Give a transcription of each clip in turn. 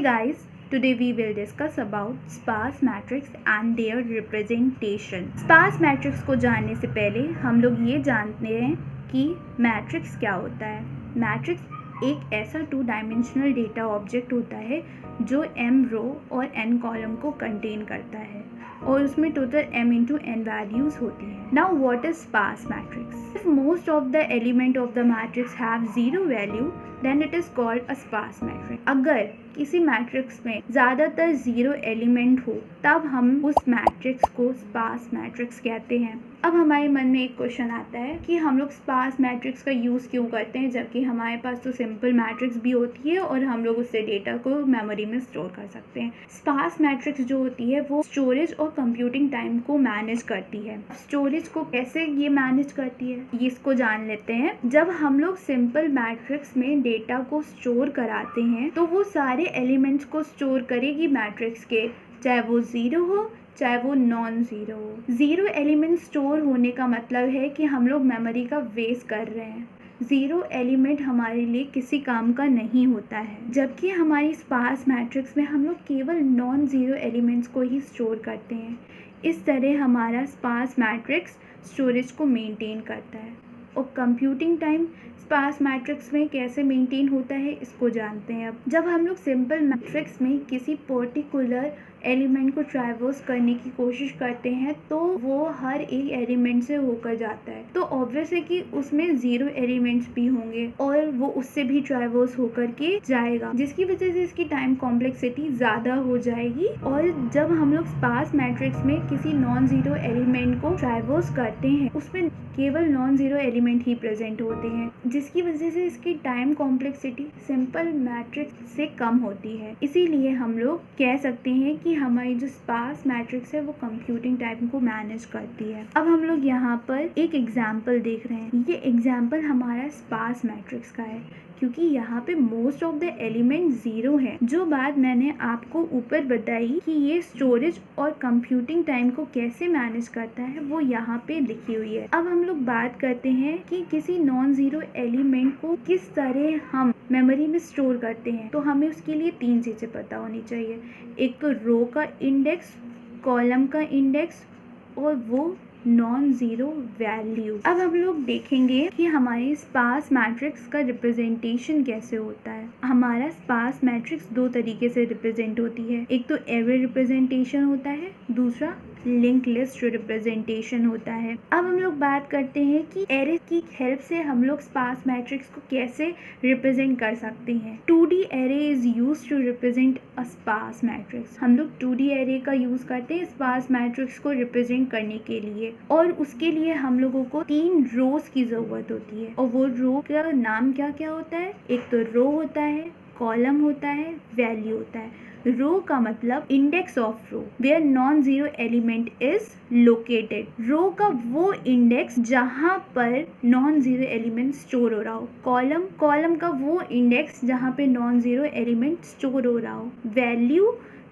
guys, today we will discuss about sparse matrix and their representation. Sparse matrix को जानने से पहले हम लोग ये जानते हैं कि मैट्रिक्स क्या होता है। मैट्रिक्स एक ऐसा 2 डायमेंशनल डेटा ऑब्जेक्ट होता है जो m रो और n कॉलम को कंटेन करता है और उसमें total m into n values होती है। Now what is sparse matrix? If most of the element of the matrix have 0 value then it is called a sparse matrix. अगर किसी मैट्रिक्स में ज़्यादातर 0 एलिमेंट हो तब हम उस मैट्रिक्स को स्पार्स मैट्रिक्स कहते हैं। अब हमारे मन में एक क्वेश्चन आता है कि हम लोग स्पार्स मैट्रिक्स का यूज़ क्यों करते हैं जबकि हमारे पास तो सिंपल मैट्रिक्स भी होती है और हम लोग उससे डेटा को मेमोरी में स्टोर कर सकते हैं। स्पार्स मैट्रिक्स जो होती है वो स्टोरेज और कंप्यूटिंग टाइम को मैनेज करती है। स्टोरेज को कैसे ये मैनेज करती है ये इसको जान लेते हैं। जब हम लोग सिंपल मैट्रिक्स में डेटा को स्टोर कराते हैं तो वो सारे एलिमेंट्स को स्टोर करेगी मैट्रिक्स के, चाहे वो 0 हो चाहे वो नॉन ज़ीरो हो। 0 एलिमेंट स्टोर होने का मतलब है कि हम लोग मेमोरी का वेस्ट कर रहे हैं। 0 एलिमेंट हमारे लिए किसी काम का नहीं होता है, जबकि हमारी स्पार्स मैट्रिक्स में हम लोग केवल नॉन ज़ीरो एलिमेंट्स को ही स्टोर करते हैं। इस तरह हमारा स्पार्स मैट्रिक्स स्टोरेज को मेंटेन करता है। और कंप्यूटिंग टाइम स्पार्स मैट्रिक्स में कैसे मेंटेन होता है इसको जानते हैं। अब जब हम लोग सिंपल मैट्रिक्स में किसी पर्टिकुलर एलिमेंट को ट्रैवर्स करने की कोशिश करते हैं तो वो हर एक एलिमेंट से होकर जाता है, तो ऑब्वियस है कि उसमें 0 एलिमेंट्स भी होंगे और वो उससे भी ट्रैवर्स होकर के जाएगा, जिसकी वजह से इसकी टाइम कॉम्प्लेक्सिटी ज़्यादा हो जाएगी। और जब हम लोग स्पार्स मैट्रिक्स में किसी नॉन ज़ीरो एलिमेंट को ट्रैवर्स करते हैं उसमें केवल नॉन ज़ीरो एलिमेंट ही प्रेजेंट होते हैं, जिसकी वजह से इसकी टाइम कॉम्प्लेक्सिटी सिंपल मैट्रिक्स से कम होती है। इसीलिए हम लोग कह सकते हैं कि हमारी जो स्पार्स मैट्रिक्स है वो कंप्यूटिंग टाइम को मैनेज करती है। अब हम लोग यहाँ पर एक एग्जाम्पल देख रहे हैं। ये एग्जाम्पल हमारा स्पार्स मैट्रिक्स का है क्योंकि यहाँ पे मोस्ट ऑफ द एलिमेंट 0 है। जो बात मैंने आपको ऊपर बताई कि ये स्टोरेज और कंप्यूटिंग टाइम को कैसे मैनेज करता है वो यहाँ पे लिखी हुई है। अब हम लोग बात करते हैं कि किसी नॉन ज़ीरो एलिमेंट को किस तरह हम मेमोरी में स्टोर करते हैं। तो हमें उसके लिए 3 चीज़ें पता होनी चाहिए। एक तो रो का इंडेक्स, कॉलम का इंडेक्स और वो नॉन ज़ीरो वैल्यू। अब हम लोग देखेंगे कि हमारी स्पार्स मैट्रिक्स का रिप्रेजेंटेशन कैसे होता है। हमारा स्पार्स मैट्रिक्स 2 तरीके से रिप्रेजेंट होती है। एक तो एरे रिप्रेजेंटेशन होता है, दूसरा लिंक लिस्ट रिप्रेजेंटेशन होता है। अब हम लोग बात करते हैं कि एरे की हेल्प से हम लोग स्पार्स मैट्रिक्स को कैसे रिप्रेजेंट कर सकते हैं। 2D array is used to represent a sparse matrix. हम लोग 2D एरे का यूज करते हैं स्पार्स मैट्रिक्स को रिप्रेजेंट करने के लिए और उसके लिए हम लोगों को 3 रोज की जरूरत होती है। और वो रो का नाम क्या क्या होता है? एक तो रो होता है, कॉलम होता है, वैल्यू होता है। रो का मतलब index of row where non zero element is located. Row का वो इंडेक्स जहाँ पर नॉन ज़ीरो एलिमेंट स्टोर हो रहा हो। कॉलम का वो इंडेक्स जहाँ पे नॉन ज़ीरो एलिमेंट स्टोर हो रहा हो।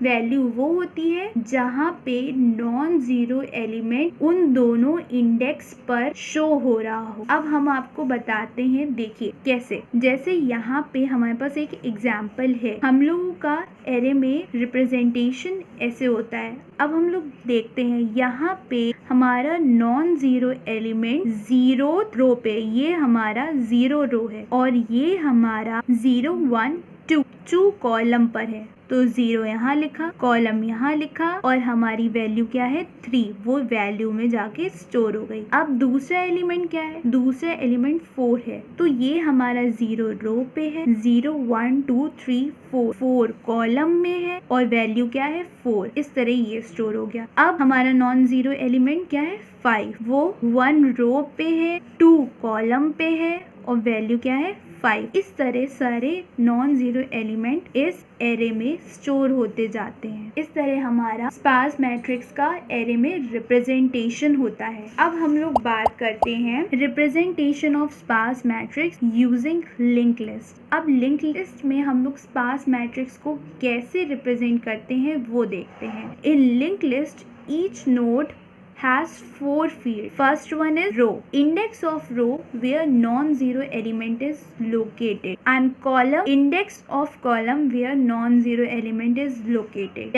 वैल्यू वो होती है जहाँ पे नॉन ज़ीरो एलिमेंट उन दोनों इंडेक्स पर शो हो रहा हो। अब हम आपको बताते हैं, देखिए कैसे। जैसे यहाँ पे हमारे पास एक एग्जाम्पल है। हम लोगों का एरे में रिप्रेजेंटेशन ऐसे होता है। अब हम लोग देखते हैं यहाँ पे हमारा नॉन ज़ीरो एलिमेंट 0 रो पे, ये हमारा 0 रो है और ये हमारा 0 1 2 कॉलम पर है। तो 0 यहाँ लिखा, कॉलम यहाँ लिखा और हमारी वैल्यू क्या है 3, वो वैल्यू में जाके स्टोर हो गई। अब दूसरा एलिमेंट क्या है? दूसरा एलिमेंट 4 है, तो ये हमारा 0 रो पे है, 0 1 2 3 4 कॉलम में है और वैल्यू क्या है 4। इस तरह ये स्टोर हो गया। अब हमारा नॉन ज़ीरो एलिमेंट क्या है 5, वो 1 रो पे है, 2 कॉलम पे है और वैल्यू क्या है 5। इस तरह सारे नॉन ज़ीरो एलिमेंट इस एरे में स्टोर होते जाते हैं। इस तरह हमारा स्पार्स मैट्रिक्स का एरे में रिप्रेजेंटेशन होता है। अब हम लोग बात करते हैं representation of sparse matrix using link list. अब लिंक लिस्ट में हम लोग स्पार्स मैट्रिक्स को कैसे रिप्रेजेंट करते हैं वो देखते हैं। In link list each node has 4 fields. First one is row. Index of row where non-zero element is located, and column, index of column where non-zero element is located.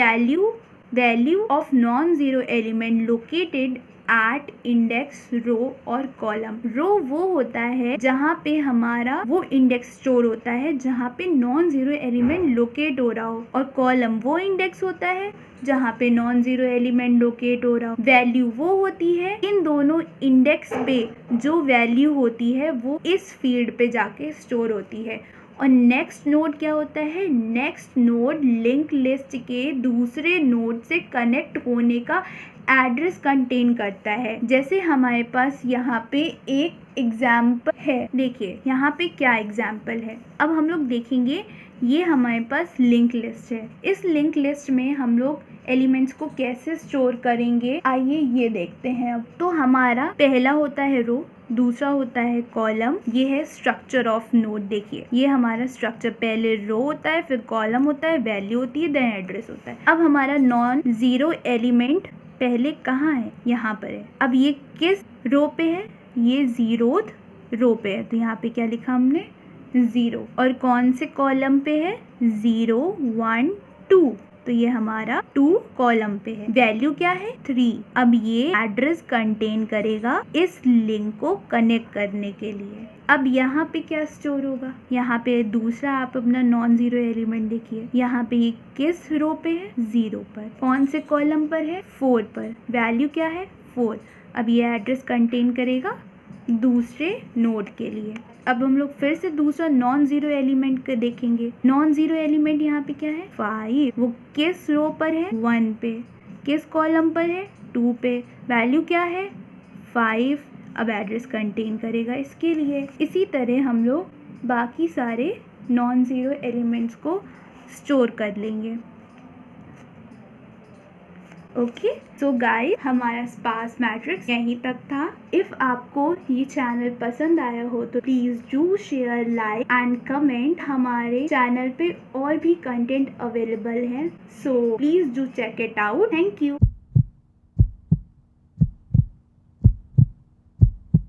Value of non-zero element located at index row और column. रो वो होता है जहाँ पे हमारा वो index store होता है जहाँ पे नॉन जीरो एलिमेंट लोकेट हो रहा हो, और कॉलम वो इंडेक्स होता है जहाँ पे नॉन जीरो एलिमेंट लोकेट हो रहा हो. वैल्यू वो होती है इन दोनों इंडेक्स पे जो वैल्यू होती है वो इस फील्ड पे जाके स्टोर होती है. और नेक्स्ट नोड क्या होता है? नेक्स्ट नोड लिंक लिस्ट के दूसरे नोड से कनेक्ट होने का एड्रेस कंटेन करता है. जैसे हमारे पास यहाँ पे एक एग्जाम्पल है, देखिए यहाँ पे क्या एग्जाम्पल है. अब हम लोग देखेंगे ये हमारे पास लिंक लिस्ट है. इस लिंक लिस्ट में हम लोग एलिमेंट्स को कैसे स्टोर करेंगे, आइए ये देखते हैं. अब तो हमारा पहला होता है रो, दूसरा होता है कॉलम. ये है स्ट्रक्चर ऑफ नोड. देखिए ये हमारा स्ट्रक्चर, पहले रो होता है, फिर कॉलम होता है, वैल्यू होती है, देन एड्रेस होता है. अब हमारा नॉन जीरो एलिमेंट पहले कहाँ है? यहाँ पर है. अब ये किस रो पे है? ये 0th रो पे है, तो यहाँ पे क्या लिखा हमने? 0. और कौन से कॉलम पे है? 0 1 2, तो ये हमारा 2 कॉलम पे है. वैल्यू क्या है? 3. अब ये एड्रेस कंटेन करेगा इस लिंक को कनेक्ट करने के लिए. अब यहाँ पे क्या स्टोर होगा? यहाँ पे दूसरा आप अपना नॉन जीरो एलिमेंट देखिए, यहाँ पे ये किस रो पे है? 0 पर. कौन से कॉलम पर है? 4 पर. वैल्यू क्या है? 4. अब ये एड्रेस कंटेन करेगा दूसरे नोड के लिए. अब हम लोग फिर से दूसरा नॉन जीरो एलिमेंट को देखेंगे. नॉन जीरो एलिमेंट यहाँ पे क्या है? 5. वो किस रो पर है? 1 पे. किस कॉलम पर है? 2 पे. वैल्यू क्या है? 5. अब एड्रेस कंटेन करेगा इसके लिए. इसी तरह हम लोग बाकी सारे नॉन जीरो एलिमेंट्स को स्टोर कर लेंगे. ओके, सो गाइस हमारा स्पार्स मैट्रिक्स यहीं तक था. इफ़ आपको ये चैनल पसंद आया हो तो please do share, like and comment. हमारे चैनल पे और भी कंटेंट अवेलेबल है, so please do check it out. Thank you.